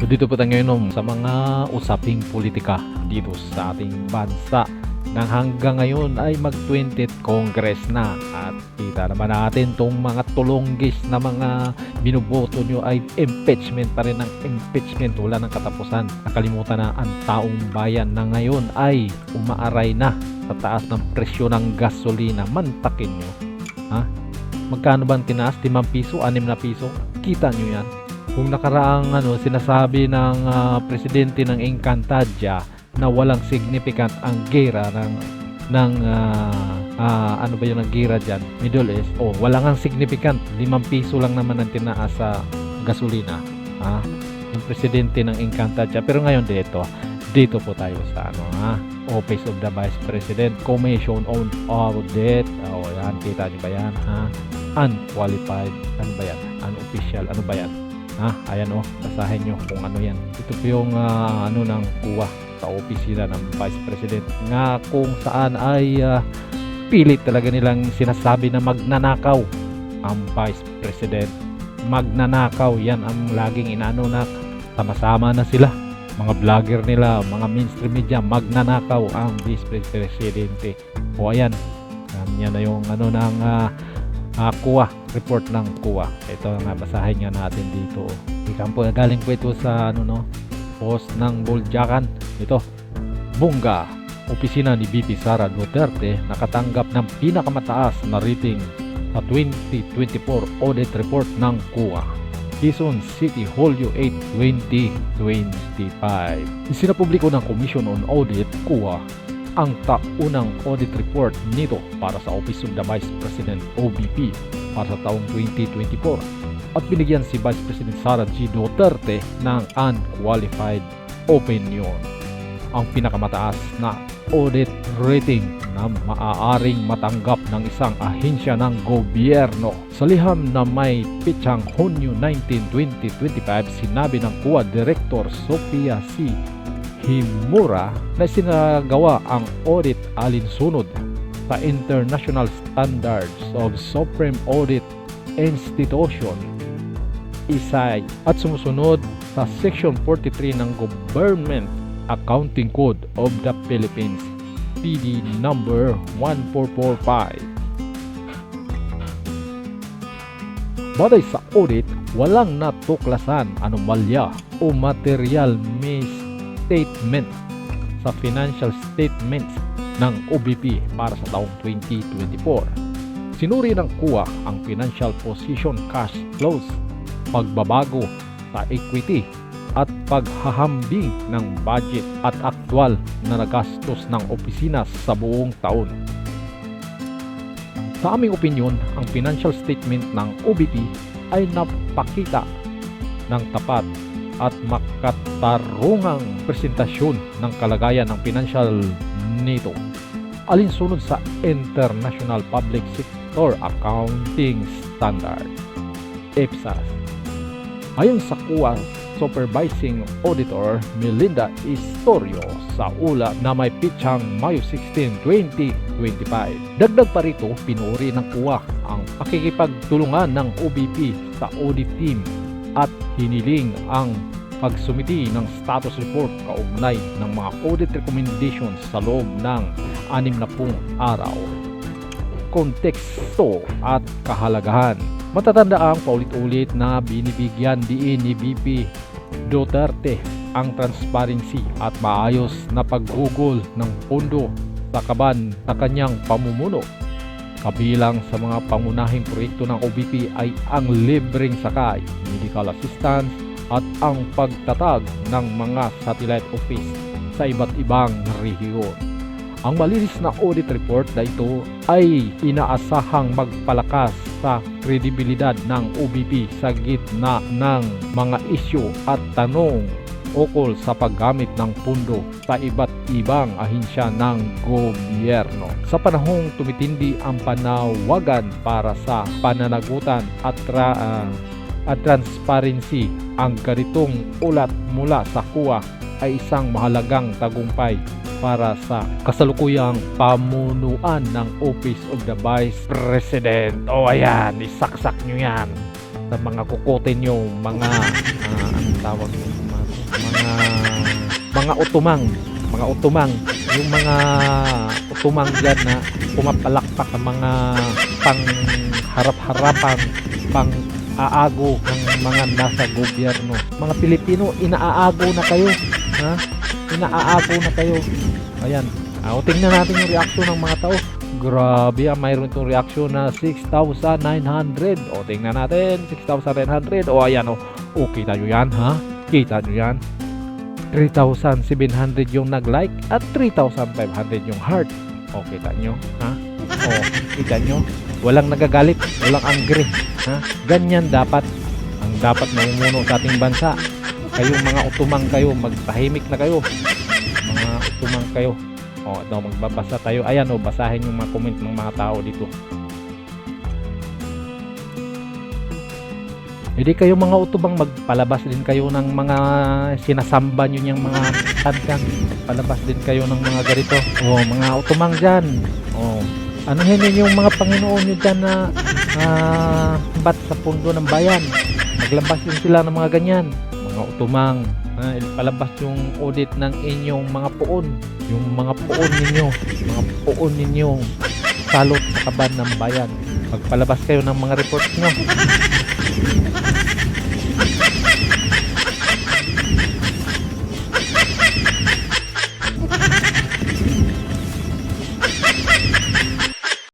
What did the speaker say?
So dito po tayo ngayon sa mga usaping politika dito sa ating bansa nang hanggang ngayon ay mag-20th Congress na at kita naman natin tong mga tulonggis na mga binuboto nyo ay impeachment pa rin ng impeachment, wala ng katapusan. Nakalimutan na ang taong bayan na ngayon ay umaaray na sa taas ng presyo ng gasolina. Mantakin nyo, ha? Magkano ba ang tinaas? 5 piso, 6 na piso? Kita nyo yan? Kung nakaraang sinasabi ng presidente ng Encantadia na walang significant ang gera ng ano ba yung gera dyan, Middle East, walang ang significant, 5 piso lang naman ang tinaas sa gasolina, yung presidente ng Encantadia. Pero ngayon dito po tayo sa Office of the Vice President, Commission on Audit. Yan, kita nyo ba yan, unqualified, ano ba yan, unofficial, ano ba yan, ayan basahin nyo kung ano yan. Ito po yung ng kuha sa opisina ng Vice President nga kung saan ay pilit talaga nilang sinasabi na magnanakaw ang Vice President. Magnanakaw, yan ang laging inaano na sama-sama na sila, mga vlogger nila, mga mainstream media, magnanakaw ang Vice Presidente. Ayan, yan na yung ng kuha, report ng kuha. Ito nga, basahin nga natin dito. Galing po ito sa post ng Buljakan. Ito, Bunga, opisina ni VP Sara Duterte nakatanggap ng pinakamataas na rating sa 2024 audit report ng kuha. Quezon City Hulyo 8, 2025. Isinapubliko ng Commission on Audit, kuha, ang taunang audit report nito para sa Office of the Vice President OVP para sa taong 2024 at binigyan si Vice President Sara G. Duterte ng unqualified opinion, ang pinakamataas na audit rating na maaaring matanggap ng isang ahensya ng gobyerno. Sa liham na may pitsang Hunyo 19, 2025, sinabi ng kuha Director Sophia C. Himura na sinagawa ang audit alinsunod sa International Standards of Supreme Audit Institution (ISAI) at sumusunod sa Section 43 ng Government Accounting Code of the Philippines PD number 1445. Batay sa audit, walang natuklasan anomalya o material misstatement sa financial statements ng OVP para sa taong 2024. Sinuri ng kuha ang financial position, cash flows, pagbabago sa equity at paghahambing ng budget at aktwal na nagastos ng opisina sa buong taon. Sa aming opinyon, ang financial statement ng OVP ay napakita ng tapat at makatarungang presentasyon ng kalagayan ng financial nito alinsunod sa International Public Sector Accounting Standard (EPSAS). Ayon sa kuha Supervising Auditor Melinda Istorio sa ulat na may pitsang Mayo 16, 2025. Dagdag pa rito, pinuri ng kuha ang pakikipagtulungan ng OVP sa audit team at hiniling ang pagsumiti ng status report kaugnay ng mga audit recommendations sa loob ng 60 araw. Konteksto at kahalagahan. Matatanda ang paulit-ulit na binibigyan diin ni VP Duterte ang transparency at maayos na paggugol ng pondo sa kaban sa kanyang pamumuno. Kabilang sa mga pangunahing proyekto ng OVP ay ang libreng sakay, medical assistance at ang pagtatag ng mga satellite office sa iba't ibang rehiyon. Ang malinis na audit report na ito ay inaasahang magpalakas sa kredibilidad ng OVP sa gitna ng mga isyu at tanong ukol sa paggamit ng pundo sa iba't ibang ahensya ng gobyerno. Sa panahong tumitindi ang panawagan para sa pananagutan at transparency, ang ganitong ulat mula sa kuha ay isang mahalagang tagumpay para sa kasalukuyang pamunuan ng Office of the Vice President. Ayan, isaksak nyo yan sa mga kukote nyo, mga anong tawag nyo, mga mga utumang, yung mga utumang dyan na pumapalakpak ang mga pang harap-harapang pang aago ng mga nasa gobyerno. Mga Pilipino, inaaago na kayo, ha? Inaaago na kayo. Ayan. Tingnan natin yung reaction ng mga tao. Grabe, mayroon itong reaction na 6,900. Tingnan natin, 6,900. Ayan, kita nyo yan, ha? Kita nyo yan. 3,700 yung nag-like at 3,500 yung heart. Kita nyo, ha? Kita nyo. Walang nagagalit, walang angry, ha? Ganyan dapat. Ang dapat mamumuno sa ating bansa. Kayong mga utumang kayo, magtahimik na kayo. Mga utumang kayo. Magbabasa tayo. Ayan, basahin yung mga comment ng mga tao dito. Hindi kayo mga utubang, magpalabas din kayo ng mga sinasamba nyo yung mga tadkan. Magpalabas din kayo ng mga ganito. Mga utumang dyan. Anuhin nyo yung mga Panginoon nyo dyan na bat sa pundo ng bayan. Maglabas din sila ng mga ganyan. Mga utumang. Palabas yung audit ng inyong mga puon. Yung mga puon ninyo. Mga puon ninyo. Salot sa kaban ng bayan. Magpalabas kayo ng mga reports nyo.